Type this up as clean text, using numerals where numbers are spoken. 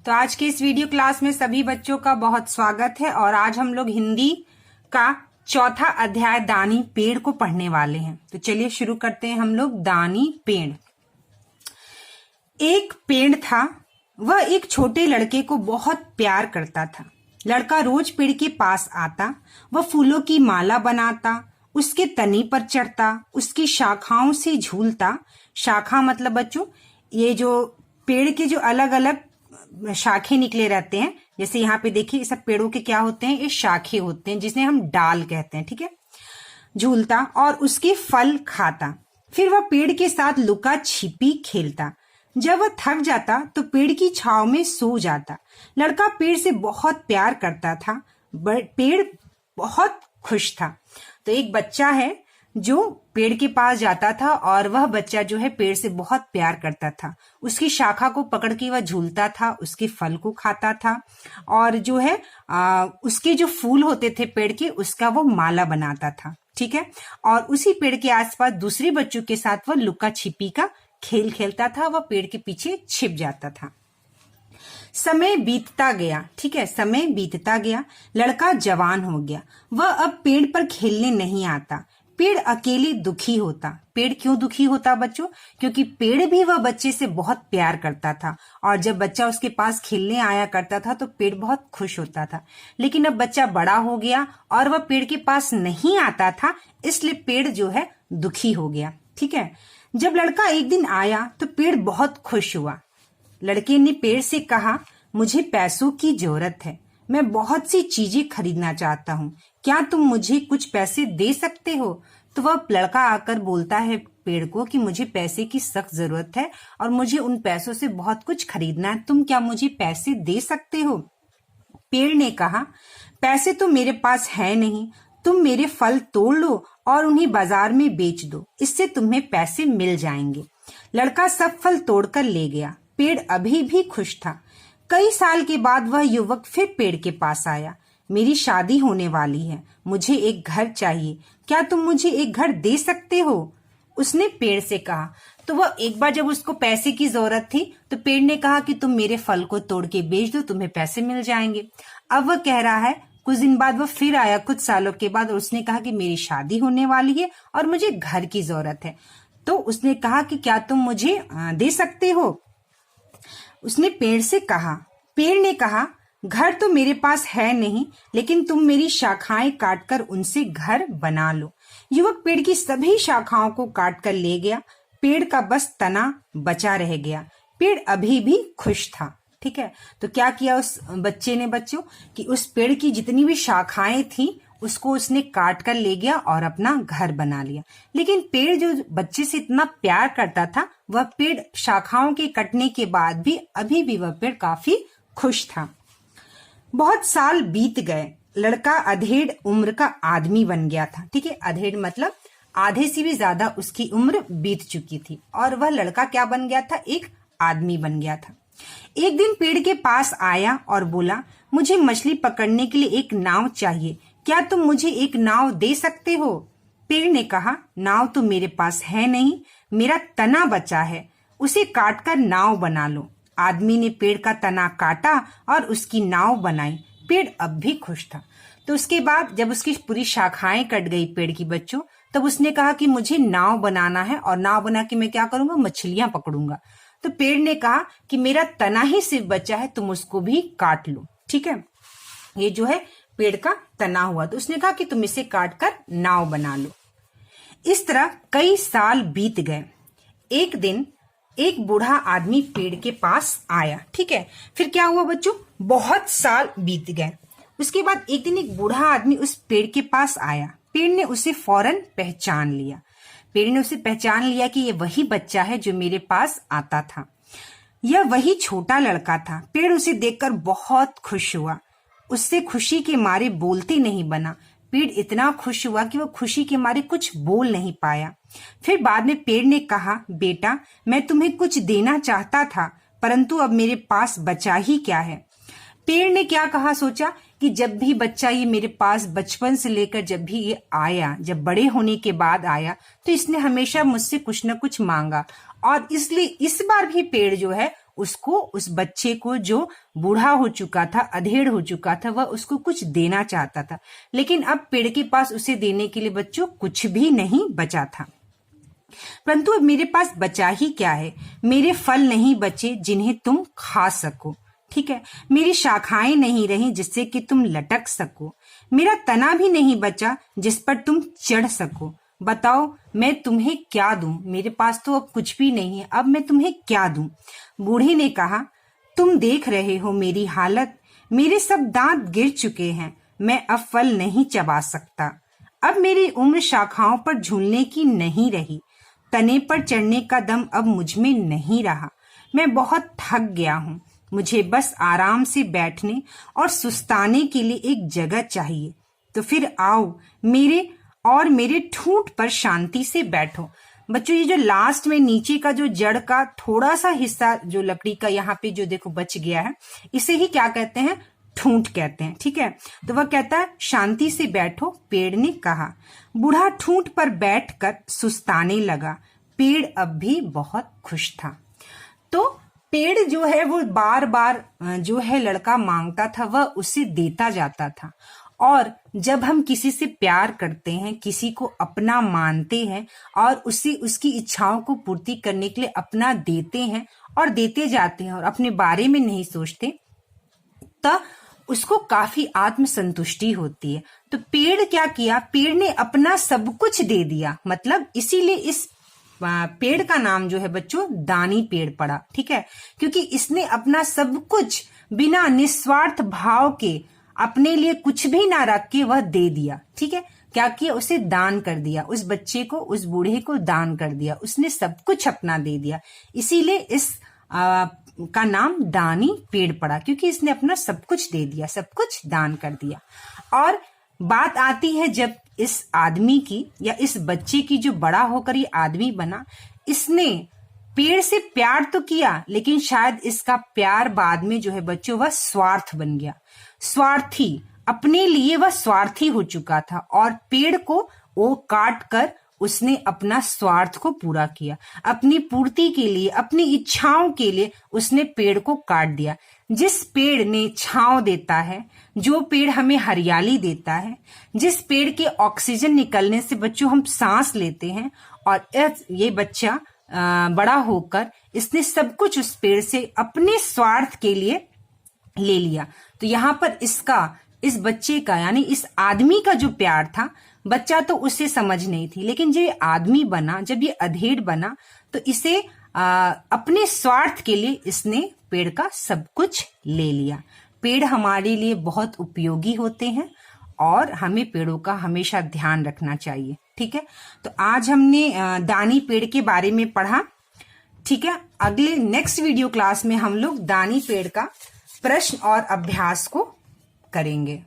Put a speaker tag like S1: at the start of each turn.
S1: तो आज के इस वीडियो क्लास में सभी बच्चों का बहुत स्वागत है और आज हम लोग हिंदी का चौथा अध्याय दानी पेड़ को पढ़ने वाले हैं। तो चलिए शुरू करते हैं हम लोग। दानी पेड़। एक पेड़ था, वह एक छोटे लड़के को बहुत प्यार करता था। लड़का रोज पेड़ के पास आता, वह फूलों की माला बनाता, उसके तने पर चढ़ता, उसकी शाखाओं से झूलता। शाखा मतलब बच्चों ये जो पेड़ के जो अलग अलग शाखे निकले रहते हैं, जैसे यहाँ पे देखिए सब पेड़ों के क्या होते हैं, ये शाखे होते हैं जिन्हें हम डाल कहते हैं। ठीक है, झूलता और उसके फल खाता। फिर वह पेड़ के साथ लुका छिपी खेलता। जब वह थक जाता तो पेड़ की छांव में सो जाता। लड़का पेड़ से बहुत प्यार करता था, पेड़ बहुत खुश था। तो एक बच्चा है जो पेड़ के पास जाता था और वह बच्चा जो है पेड़ से बहुत प्यार करता था। उसकी शाखा को पकड़ के वह झूलता था, उसके फल को खाता था और जो है उसके जो फूल होते थे पेड़ के, उसका वो माला बनाता था। ठीक है, और उसी पेड़ के आसपास दूसरे बच्चों के साथ वह लुका छिपी का खेल खेलता था। वह पेड़ के पीछे छिप जाता था। समय बीतता गया। ठीक है, समय बीतता गया। लड़का जवान हो गया। वह अब पेड़ पर खेलने नहीं आता। पेड़ अकेले दुखी होता। पेड़ क्यों दुखी होता बच्चों? क्योंकि पेड़ भी वह बच्चे से बहुत प्यार करता था और जब बच्चा उसके पास खेलने आया करता था तो पेड़ बहुत खुश होता था। लेकिन अब बच्चा बड़ा हो गया और वह पेड़ के पास नहीं आता था, इसलिए पेड़ जो है दुखी हो गया। ठीक है, जब लड़का एक दिन आया तो पेड़ बहुत खुश हुआ। लड़के ने पेड़ से कहा, मुझे पैसों की जरूरत है, मैं बहुत सी चीजें खरीदना चाहता हूँ, क्या तुम मुझे कुछ पैसे दे सकते हो? तो वह लड़का आकर बोलता है पेड़ को कि मुझे पैसे की सख्त जरूरत है और मुझे उन पैसों से बहुत कुछ खरीदना है, तुम क्या मुझे पैसे दे सकते हो? पेड़ ने कहा, पैसे तो मेरे पास है नहीं, तुम मेरे फल तोड़ लो और उन्हें बाजार में बेच दो, इससे तुम्हें पैसे मिल जाएंगे। लड़का सब फल तोड़कर ले गया। पेड़ अभी भी खुश था। कई साल के बाद वह युवक फिर पेड़ के पास आया। मेरी शादी होने वाली है, मुझे एक घर चाहिए, क्या तुम मुझे एक घर दे सकते हो? उसने पेड़ से कहा। तो वह एक बार जब उसको पैसे की जरूरत थी तो पेड़ ने कहा कि तुम मेरे फल को तोड़ के बेच दो, तुम्हें पैसे मिल जाएंगे। अब वह कह रहा है, कुछ दिन बाद वह फिर आया, कुछ सालों के बाद, और उसने कहा कि मेरी शादी होने वाली है और मुझे घर की जरूरत है। तो उसने कहा कि क्या तुम मुझे दे सकते हो? उसने पेड़ से कहा। पेड़ ने कहा, घर तो मेरे पास है नहीं, लेकिन तुम मेरी शाखाएं काटकर उनसे घर बना लो। युवक पेड़ की सभी शाखाओं को काटकर ले गया। पेड़ का बस तना बचा रह गया। पेड़ अभी भी खुश था। ठीक है, तो क्या किया उस बच्चे ने बच्चों कि उस पेड़ की जितनी भी शाखाएं थी उसको उसने काट कर ले गया और अपना घर बना लिया। लेकिन पेड़ जो बच्चे से इतना प्यार करता था, वह पेड़ शाखाओं के कटने के बाद भी अभी भी वह पेड़ काफी खुश था। बहुत साल बीत गए। लड़का अधेड़ उम्र का आदमी बन गया था। ठीक है, अधेड़ मतलब आधे से भी ज्यादा उसकी उम्र बीत चुकी थी और वह लड़का क्या बन गया था? एक आदमी बन गया था। एक दिन पेड़ के पास आया और बोला, मुझे मछली पकड़ने के लिए एक नाव चाहिए, क्या तुम मुझे एक नाव दे सकते हो? पेड़ ने कहा, नाव तो मेरे पास है नहीं, मेरा तना बचा है, उसे काटकर नाव बना लो। आदमी ने पेड़ का तना काटा और उसकी नाव बनाई। पेड़ अब भी खुश था। तो उसके बाद जब उसकी पूरी शाखाएं कट गई पेड़ की बच्चों, तब उसने कहा कि मुझे नाव बनाना है और नाव बना के मैं क्या करूंगा? मछलियां पकड़ूंगा। तो पेड़ ने कहा कि मेरा तना ही सिर्फ बचा है, तुम उसको भी काट लो। ठीक है, ये जो है पेड़ का तना हुआ। तो उसने कहा कि तुम इसे काट कर नाव बना लो। इस तरह कई साल बीत गए। एक दिन एक बूढ़ा आदमी पेड़ के पास आया। ठीक है, फिर क्या हुआ बच्चों? बहुत साल बीत गए। उसके बाद एक दिन एक बूढ़ा आदमी उस पेड़ के पास आया। पेड़ ने उसे फौरन पहचान लिया। पेड़ ने उसे पहचान लिया कि ये वही बच्चा है जो मेरे पास आता था, यह वही छोटा लड़का था। पेड़ उसे देखकर बहुत खुश हुआ। उससे खुशी के मारे बोलते नहीं बना। पेड़ इतना खुश हुआ कि वह खुशी के मारे कुछ बोल नहीं पाया। फिर बाद में पेड़ ने कहा, बेटा मैं तुम्हें कुछ देना चाहता था, परंतु अब मेरे पास बचा ही क्या है। पेड़ ने क्या कहा, सोचा कि जब भी बच्चा ये मेरे पास बचपन से लेकर जब भी ये आया, जब बड़े होने के बाद आया, तो इसने हमेशा मुझसे कुछ न कुछ मांगा और इसलिए इस बार भी पेड़ जो है उसको, उस बच्चे को जो बूढ़ा हो चुका था, अधेड़ हो चुका था, वह उसको कुछ देना चाहता था, लेकिन अब पेड़ के पास उसे देने के लिए बच्चों कुछ भी नहीं बचा था। परंतु अब मेरे पास बचा ही क्या है, मेरे फल नहीं बचे जिन्हें तुम खा सको, ठीक है, मेरी शाखाएं नहीं रही जिससे कि तुम लटक सको, मेरा तना भी नहीं बचा जिस पर तुम चढ़ सको। बताओ मैं तुम्हें क्या दूं, मेरे पास तो अब कुछ भी नहीं है, अब मैं तुम्हें क्या दूं। बूढ़े ने कहा, तुम देख रहे हो मेरी हालत, मेरे सब दांत गिर चुके हैं, मैं अब फल नहीं चबा सकता, अब मेरी उम्र शाखाओं पर झूलने की नहीं रही, तने पर चढ़ने का दम अब मुझ में नहीं रहा, मैं बहुत थक गया हूँ, मुझे बस आराम से बैठने और सुस्ताने के लिए एक जगह चाहिए, तो फिर आओ मेरे ठूंठ पर शांति से बैठो। बच्चों ये जो लास्ट में नीचे का जो जड़ का थोड़ा सा हिस्सा जो लकड़ी का यहाँ पे जो देखो बच गया है, इसे ही क्या कहते हैं, ठूंठ कहते हैं, ठीक है। तो वह कहता है शांति से बैठो, पेड़ ने कहा। बूढ़ा ठूंठ पर बैठकर सुस्ताने लगा, पेड़ अब भी बहुत खुश था। तो पेड़ जो है वो बार बार जो है लड़का मांगता था, वह उसे देता जाता था। और जब हम किसी से प्यार करते हैं, किसी को अपना मानते हैं और उसे उसकी इच्छाओं को पूर्ति करने के लिए अपना देते हैं और देते जाते हैं और अपने बारे में नहीं सोचते, तब उसको काफी आत्मसंतुष्टि होती है। तो पेड़ क्या किया, पेड़ ने अपना सब कुछ दे दिया, मतलब इसीलिए इस पेड़ का नाम जो है बच्चों दानी पेड़ पड़ा, ठीक है, क्योंकि इसने अपना सब कुछ बिना निस्वार्थ भाव के अपने लिए कुछ भी ना रख के वह दे दिया, ठीक है। क्या किया, उसे दान कर दिया, उस बच्चे को, उस बूढ़े को दान कर दिया, उसने सब कुछ अपना दे दिया, इसीलिए इस का नाम दानी पेड़ पड़ा, क्योंकि इसने अपना सब कुछ दे दिया, सब कुछ दान कर दिया। और बात आती है जब इस आदमी की या इस बच्चे की जो बड़ा होकर ये आदमी बना, इसने पेड़ से प्यार तो किया, लेकिन शायद इसका प्यार बाद में जो है बच्चों वह स्वार्थ बन गया, स्वार्थी, अपने लिए वह स्वार्थी हो चुका था और पेड़ को वो काट कर उसने अपना स्वार्थ को पूरा किया, अपनी पूर्ति के लिए, अपनी इच्छाओं के लिए उसने पेड़ को काट दिया। जिस पेड़ ने छांव देता है, जो पेड़ हमें हरियाली देता है, जिस पेड़ के ऑक्सीजन निकलने से बच्चों हम सांस लेते हैं, और ये बच्चा बड़ा होकर इसने सब कुछ उस पेड़ से अपने स्वार्थ के लिए ले लिया। तो यहाँ पर इस बच्चे का यानी इस आदमी का जो प्यार था, बच्चा तो उसे समझ नहीं थी, लेकिन जब ये आदमी बना, जब ये अधेड़ बना, तो इसे अपने स्वार्थ के लिए इसने पेड़ का सब कुछ ले लिया। पेड़ हमारे लिए बहुत उपयोगी होते हैं और हमें पेड़ों का हमेशा ध्यान रखना चाहिए, ठीक है। तो आज हमने दानी पेड़ के बारे में पढ़ा, ठीक है। अगले नेक्स्ट वीडियो क्लास में हम लोग दानी पेड़ का प्रश्न और अभ्यास को करेंगे।